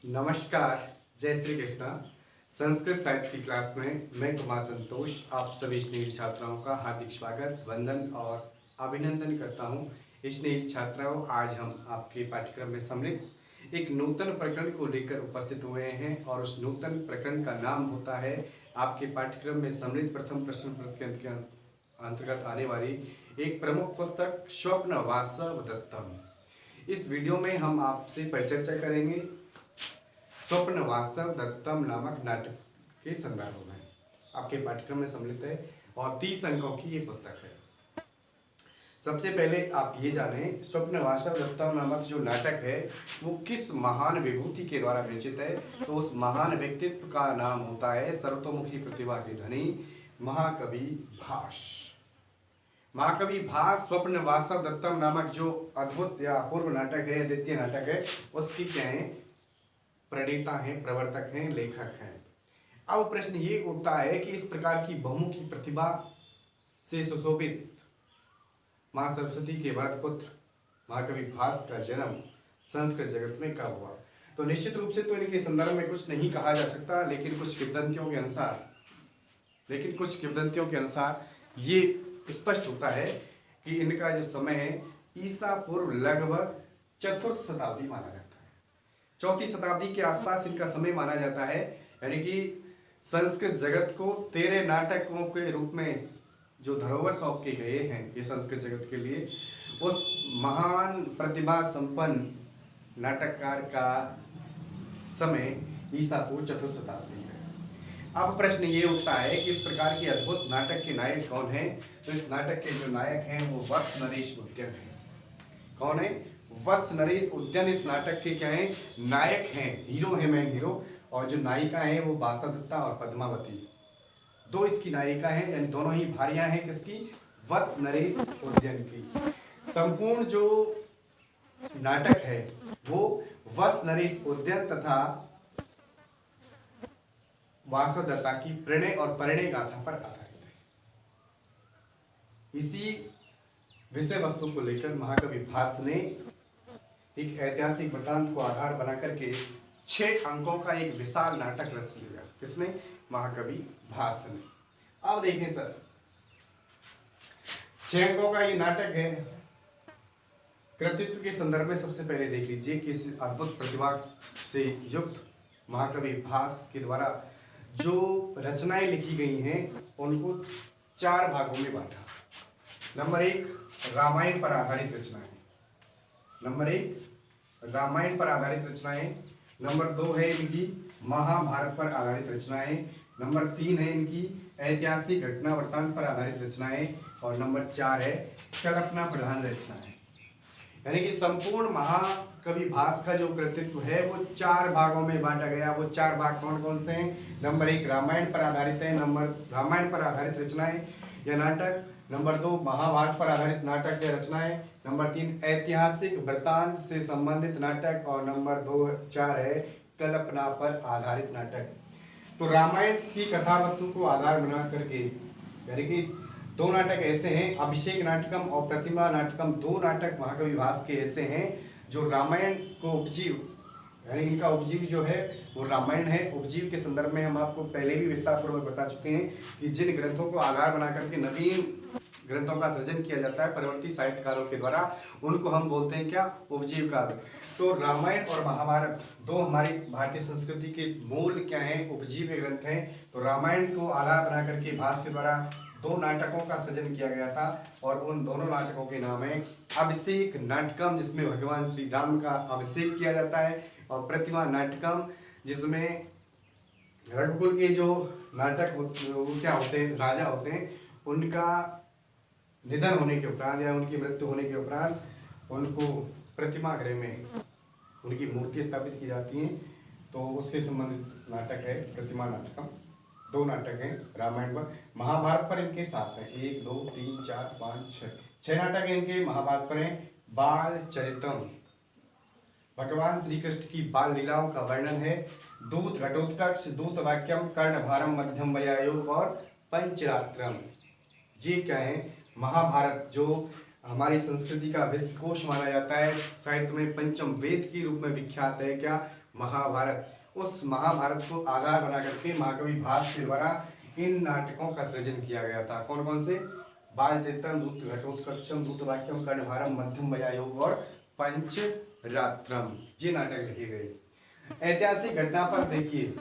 नमस्कार। जय श्री कृष्णा। संस्कृत साहित्य की क्लास में मैं कुमार संतोष आप सभी स्नेही छात्राओं का हार्दिक स्वागत, वंदन और अभिनंदन करता हूं। स्नेही छात्राओं, आज हम आपके पाठ्यक्रम में सम्मिलित एक नूतन प्रकरण को लेकर उपस्थित हुए हैं और उस नूतन प्रकरण का नाम होता है आपके पाठ्यक्रम में सम्मिलित प्रथम प्रश्न पत्र के अंतर्गत आने वाली एक प्रमुख पुस्तक स्वप्न वासव दत्तम। इस वीडियो में हम आपसे परिचर्चा करेंगे स्वप्न वासव दत्तम नामक नाटक के संदर्भ में। आपके पाठ्यक्रम में सम्मिलित है और 30 अंकों की ये पुस्तक है। सबसे पहले आप ये जानें, स्वप्न वासव दत्तम नामक जो नाटक है वो किस महान विभूति के द्वारा विरचित है। तो उस महान व्यक्तित्व का नाम होता है सर्वतोमुखी प्रतिभा के धनी महाकवि भास। महाकवि भास स्वप्न वासव दत्तम नामक जो अद्भुत या अपूर्व नाटक है, द्वितीय नाटक है, उसकी क्या है प्रणेता हैं, प्रवर्तक हैं, लेखक हैं। अब प्रश्न ये उठता है कि इस प्रकार की बहुमुखी प्रतिभा से सुशोभित मां सरस्वती के वरद पुत्र महाकवि भास का जन्म संस्कृत जगत में कब हुआ। तो निश्चित रूप से तो इनके संदर्भ में कुछ नहीं कहा जा सकता, लेकिन कुछ किंवदंतियों के अनुसार ये स्पष्ट होता है कि इनका जो समय है ईसा पूर्व लगभग चतुर्थ शताब्दी माना जाता है। चौथी शताब्दी के आसपास इनका समय माना जाता है। यानी कि संस्कृत जगत को 13 नाटकों के रूप में जो धरोहर सौंप के गए हैं ये संस्कृत जगत के लिए, उस महान प्रतिभा संपन्न नाटककार का समय ईसा पूर्व चतुर्थ शताब्दी है। अब प्रश्न ये उठता है कि इस प्रकार के अद्भुत नाटक के नायक कौन हैं। तो इस नाटक के जो नायक हैं वो वत्स नरेश उद्यन हैं। कौन है? वत्स नरेश उद्यन इस नाटक के क्या हैं नायक हैं, हीरो है, मेन हीरो। और जो नायिका हैं वो वासवदत्ता और पद्मावती, दो इसकी नायिका हैं, यानी दोनों ही भारियां हैं किसकी? वत्स नरेश उद्यन की। संपूर्ण जो नाटक है वो वत्स नरेश उद्यन तथा वासवदत्ता की प्रणय और परिणय गाथा पर आधारित है। इसी विषय वस्तु को लेकर महाकवि भास ने एक ऐतिहासिक वृत्तांत को आधार बना करके 6 अंकों का एक विशाल नाटक रच लिया। किसने? महाकवि भास ने। अब देखें सर, 6 अंकों का ये नाटक है। कृतित्व के संदर्भ में सबसे पहले देख लीजिए कि इस अद्भुत प्रतिभा से युक्त महाकवि भास के द्वारा जो रचनाएं लिखी गई हैं उनको 4 भागों में बांटा। नंबर 1 रामायण पर आधारित रचनाएं। नंबर 1 रामायण पर आधारित रचनाएं। नंबर 2 है इनकी महाभारत पर आधारित रचनाएं। नंबर 3 है इनकी ऐतिहासिक घटना वृत्तांत पर आधारित रचनाएं। और नंबर 4 है कल्पना प्रधान रचनाएं। यानी कि संपूर्ण महाकवि भास का जो कृतित्व है वो 4 भागों में बांटा गया। वो 4 भाग कौन कौन से हैं? नंबर 1 रामायण पर आधारित है, रामायण पर आधारित रचनाएं या नाटक। नंबर 2 महाभारत पर आधारित नाटक या रचनाएं। नंबर 3 ऐतिहासिक वृत्तांत से संबंधित नाटक। और नंबर 4 है कल्पना पर आधारित नाटक। तो रामायण की कथा वस्तु को आधार बना करके, यानी कि 2 नाटक ऐसे हैं, अभिषेक नाटकम और प्रतिमा नाटकम, 2 नाटक महाकवि भास के ऐसे हैं जो रामायण को उपजीव, यानी इनका उपजीव जो है वो रामायण है। उपजीव के संदर्भ में हम आपको पहले भी विस्तारपूर्वक बता चुके हैं कि जिन ग्रंथों को आधार बना करके नवीन ग्रंथों का सृजन किया जाता है परवर्ती साहित्यकारों के द्वारा, उनको हम बोलते हैं क्या? उपजीव काव्य। तो रामायण और महाभारत 2 हमारी भारतीय संस्कृति के मूल क्या हैं? उपजीव ग्रंथ हैं। तो रामायण को आधार बना करके भास के द्वारा 2 नाटकों का सृजन किया गया था और उन दोनों नाटकों के नाम है अभिषेक नाटकम, जिसमें भगवान श्री राम का अभिषेक किया जाता है, और प्रतिमा नाटकम, जिसमें रघुकुल के जो नाटक वो क्या होते हैं, राजा होते हैं, उनका निधन होने के उपरांत या उनकी मृत्यु होने के उपरांत उनको प्रतिमा गृह में उनकी मूर्ति स्थापित की जाती हैं। तो उससे संबंधित नाटक है प्रतिमा नाटकम। 2 नाटक हैं रामायण पर। महाभारत पर इनके 7 हैं, 1 2 3 4 5 6 नाटक इनके महाभारत पर हैं। बाल चरितम, भगवान श्री कृष्ण की बाल लीलाओं का वर्णन है। दूत घटोत्कच, दूत वाक्यम, कर्णभारम, मध्यम वयायोग और पंचरात्रम, ये क्या है? महाभारत जो हमारी संस्कृति का विश्वकोश माना जाता है। साहित्य में पंचम वेद के रूप में विख्यात है क्या? महाभारत। उस महाभारत को आधार बना करके महाकवि भास के द्वारा इन नाटकों का सृजन किया गया था। कौन कौन से? बाल चैतन, दूत घटोत्कचम, दूत वाक्यम, कर्णभारम, मध्यम वयायोग और पंचरात्रम, ये नाटक लिखे गए। ऐतिहासिक घटना पर देखिए,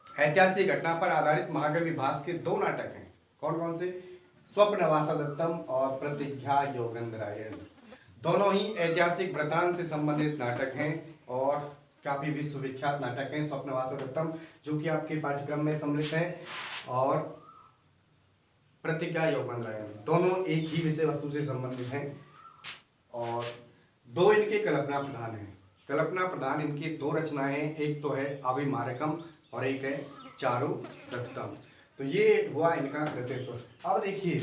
ऐतिहासिक घटना पर आधारित महाकवि भास के दो नाटक हैं। कौन कौन से? स्वप्नवासा दत्तम और प्रतिज्ञा योगेंद्रायण। दोनों ही ऐतिहासिक वृतांत से संबंधित नाटक हैं और काफी विश्वविख्यात नाटक हैं। स्वप्नवासा दत्तम जो कि आपके पाठ्यक्रम में सम्मिलित है, और प्रतिज्ञा योगेंद्रायण दोनों एक ही विषय वस्तु से संबंधित हैं और दो इनके कल्पना प्रधान हैं। कल्पना प्रधान इनकी दो रचनाएं हैं, एक तो है अभिमारकम और एक है चारुदत्तम। तो ये हुआ इनका कृतित्व। अब देखिए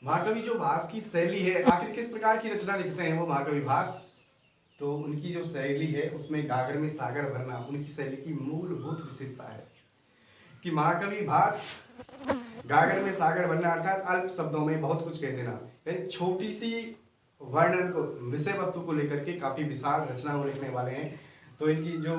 महाकवि जो भास की शैली है, आखिर किस प्रकार की रचना लिखते हैं वो महाकवि भास? तो उनकी जो शैली है उसमें गागर में सागर भरना उनकी शैली की मूलभूत विशेषता है कि महाकवि भास गागर में सागर भरना अर्थात अल्प शब्दों में बहुत कुछ कह देना, यानी छोटी सी वर्णन को, विषय वस्तु को लेकर के काफी विशाल रचना वो लिखने वाले हैं। तो इनकी जो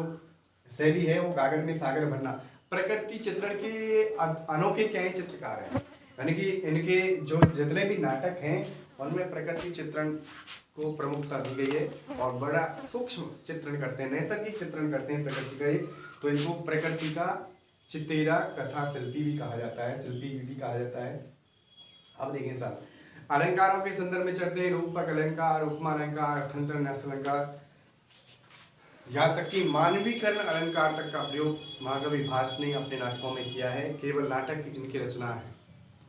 शैली है वो गागर में सागर भरना। प्रकृति चित्रण के अनोखे क्या है? चित्रकार है, यानी कि इनके जो जितने भी नाटक हैं उनमें प्रकृति चित्रण को प्रमुखता दी गई है और बड़ा सूक्ष्म चित्रण करते हैं, नैसर्गिक चित्रण करते हैं प्रकृति का। तो इनको प्रकृति का चित्तेरा कथा शिल्पी भी कहा जाता है, शिल्पी भी कहा जाता है। अब देखें साहब, अलंकारों के संदर्भ में चढ़ते हैं रूपक अलंकार, उपमा अलंकार, अर्थंतर, न्यास अलंकार, यहाँ तक कि मानवीकरण अलंकार तक का प्रयोग महाकवि भास ने अपने नाटकों में किया है। केवल नाटक इनकी रचना है,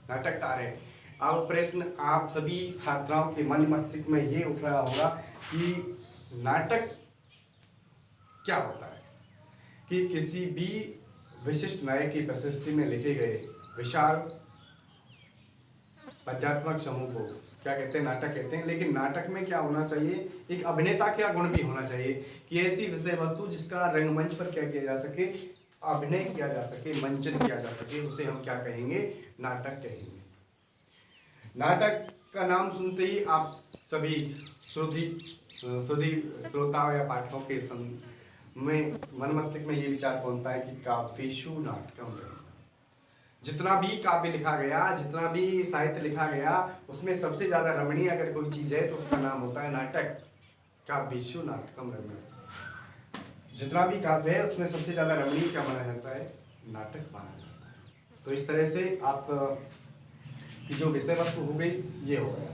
नाटककार है। अब प्रश्न आप सभी छात्राओं के मन मस्तिष्क में ये उठ रहा होगा कि नाटक क्या होता है? कि किसी भी विशिष्ट नायक की प्रशस्ति में लिखे गए विशाल पद्यात्मक समूह को क्या कहते हैं? नाटक कहते हैं। लेकिन नाटक में क्या होना चाहिए? एक अभिनेता क्या गुण भी होना चाहिए कि ऐसी विषय वस्तु जिसका रंगमंच पर क्या किया जा सके? अभिनय किया जा सके, मंचन किया जा सके, उसे हम क्या कहेंगे? नाटक कहेंगे। नाटक का नाम सुनते ही आप सभी श्रुति श्रोता या पाठकों के में मन मस्तिष्क में ये विचार पहुंचता है कि काव्येषु नाटकम। जितना भी काव्य लिखा गया, जितना भी साहित्य लिखा गया, उसमें सबसे ज्यादा रमणीय अगर कोई चीज है तो उसका नाम होता है नाटक। काव्येषु नाटकम रमणीय। जितना भी काव्य है उसमें सबसे ज्यादा रमणीय क्या माना जाता है? नाटक माना जाता है। तो इस तरह से आप की जो विषय वस्तु हो गई ये हो गया,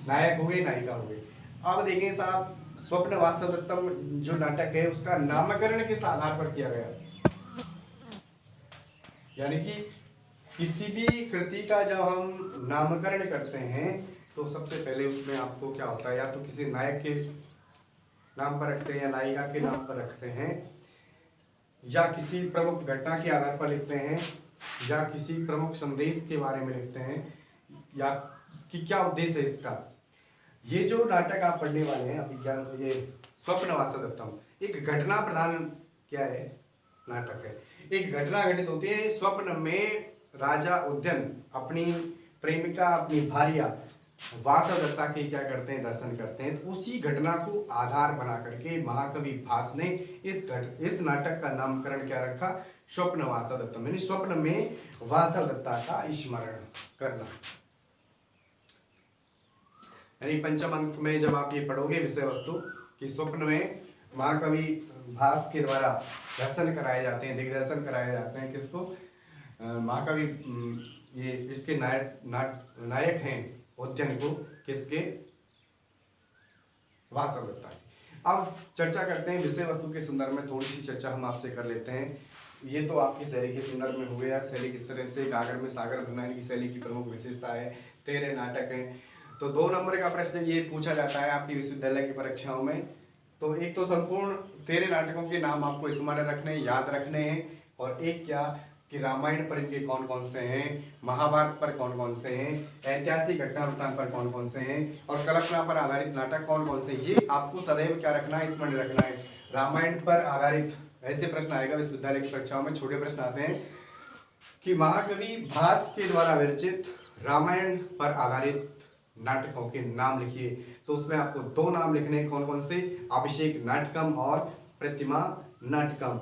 नायक हो गई, नायिका हो गई। अब देखें साहब, स्वप्नवासा दत्तम जो नाटक है उसका नामकरण किस आधार पर किया गया? यानी कि किसी भी कृति का जब हम नामकरण करते हैं तो सबसे पहले उसमें आपको क्या होता है? या तो किसी नायक के नाम पर रखते हैं या नायिका के नाम पर रखते हैं, या किसी प्रमुख घटना के आधार पर लिखते हैं, या किसी प्रमुख संदेश के बारे में लिखते हैं, या कि क्या उद्देश्य है इसका। ये जो नाटक आप पढ़ने वाले हैं अभी, ये स्वप्नवासा दत्तम एक घटना प्रधान क्या है? नाटक है। एक घटना घटित होती है स्वप्न में। राजा उद्यन अपनी प्रेमिका, अपनी भार्या वासा दत्ता के क्या करते हैं? दर्शन करते हैं। तो उसी घटना को आधार बना करके महाकवि भास ने इस नाटक का नामकरण क्या रखा? स्वप्नवासा दत्तम, यानी स्वप्न में वासा दत्ता का स्मरण करना। यानी पंचम अंक में जब आप ये पढ़ोगे विषय वस्तु कि स्वप्न में महाकवि भास के द्वारा दर्शन कराए जाते हैं, दिग्दर्शन कराए जाते हैं। किसको? महाकवि ये इसके नायक हैं उद्यन को, किसके? वासा दत्ता की। अब चर्चा करते हैं विषय वस्तु के संदर्भ में, थोड़ी सी चर्चा हम आपसे कर लेते हैं। ये तो आपकी शैली के संदर्भ में हो गया, शैली किस तरह से गागर में सागर भरना की शैली की प्रमुख विशेषता है। 13 नाटक हैं। तो 2 नंबर का प्रश्न ये पूछा जाता है आपकी विश्वविद्यालय की परीक्षाओं में। तो एक तो संपूर्ण 13 नाटकों के नाम आपको स्मरण रखने, याद रखने हैं, और एक क्या कि रामायण पर इनके कौन कौन से हैं, महाभारत पर कौन कौन से हैं, ऐतिहासिक घटना वृत्तांत पर कौन कौन से हैं, और कल्पना पर आधारित नाटक कौन कौन से। ये आपको सदैव क्या रखना है? स्मरण रखना है। रामायण पर आधारित ऐसे प्रश्न आएगा विश्वविद्यालय की परीक्षाओं में, छोटे प्रश्न आते हैं कि महाकवि भास के द्वारा विरचित रामायण पर आधारित नाटकों के नाम लिखिए। तो उसमें आपको 2 नाम लिखने हैं, कौन कौन से? अभिषेक नाटकम और प्रतिमा नाटकम।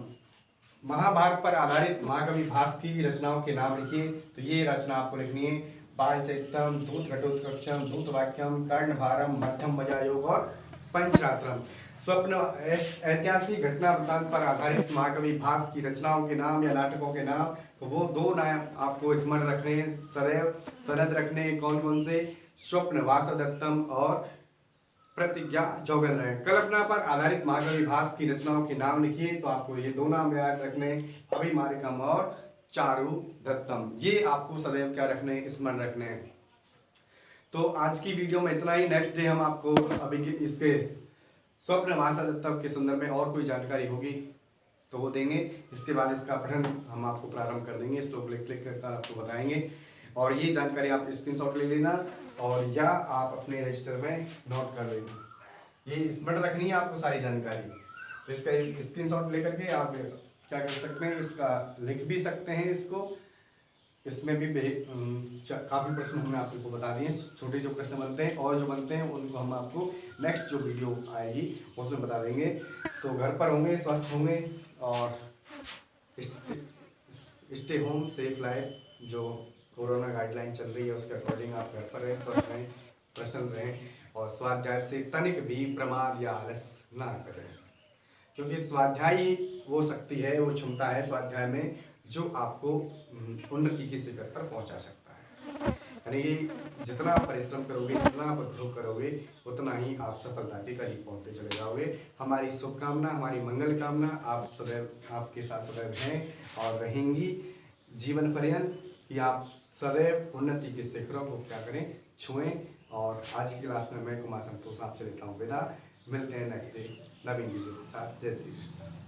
महाभारत पर आधारित महाकवि भास की रचनाओं के नाम लिखिए। तो ये रचना आपको लिखनी है: बालचरितम, दूत घटोत्कचम, दूत वाक्यम, कर्णभारम, मध्यम मजायोग और पंचरात्रम। स्वप्न ऐतिहासिक घटना वृत्तांत पर आधारित महाकवि भास की रचनाओं के नाम या नाटकों के नाम, तो वो 2 नाम आपको स्मरण रखने हैं, सदैव सनद रखने हैं। कौन कौन से? स्वप्न वासवदत्तम और प्रतिज्ञा जोगेंद्र है। कल्पना पर आधारित महाकवि भास की रचनाओं के नाम लिखिए। तो आपको ये 2 नाम याद रखने हैं: अभिमारिकम और चारु दत्तम। ये आपको सदैव क्या रखने हैं? स्मरण रखने हैं। तो आज की वीडियो में इतना ही। नेक्स्ट डे हम आपको अभी इसके स्वप्न वासवदत्तम के संदर्भ में और कोई जानकारी होगी तो वो देंगे। इसके बाद इसका पठन हम आपको प्रारंभ कर देंगे, श्लोक लिख लिख कर आपको बताएंगे। और ये जानकारी आप स्क्रीनशॉट ले लेना और या आप अपने रजिस्टर में नोट कर लेना। ये स्मरण रखनी है आपको सारी जानकारी। तो इसका एक स्क्रीनशॉट लेकर के आप क्या कर सकते हैं, इसका लिख भी सकते हैं इसको। इसमें भी काफ़ी प्रश्न हमने आपको बता दिए, छोटे जो प्रश्न बनते हैं और जो बनते हैं उनको हम आपको नेक्स्ट जो वीडियो आएगी उसमें बता देंगे। तो घर पर होंगे, स्वस्थ होंगे और स्टे होम सेफ लाइफ। जो कोरोना गाइडलाइन चल रही है उसके अकॉर्डिंग आप घर पर रहें, स्वस्थ रहें, प्रसन्न रहें और स्वाध्याय से तनिक भी प्रमाद या आलस ना करें, क्योंकि स्वाध्याय ही वो शक्ति है, वो क्षमता है स्वाध्याय में जो आपको उन्नति के शिखर पर पहुंचा सकता है। यानी कि जितना आप परिश्रम करोगे, जितना आप अध्ययन करोगे, उतना ही आप सफलता के करीब पहुंचते चले जाओगे। हमारी शुभकामना, हमारी मंगल कामना आप सदैव आपके साथ सदैव हैं और रहेंगी जीवन पर्यंत, कि आप सदैव उन्नति के शिखरों को क्या करें, छुएं। और आज की क्लास में मैं कुमार संतोष आपसे लेता हूँ विदा। मिलते हैं नेक्स्ट डे नवीन वीडियो के साथ। जय श्री कृष्ण।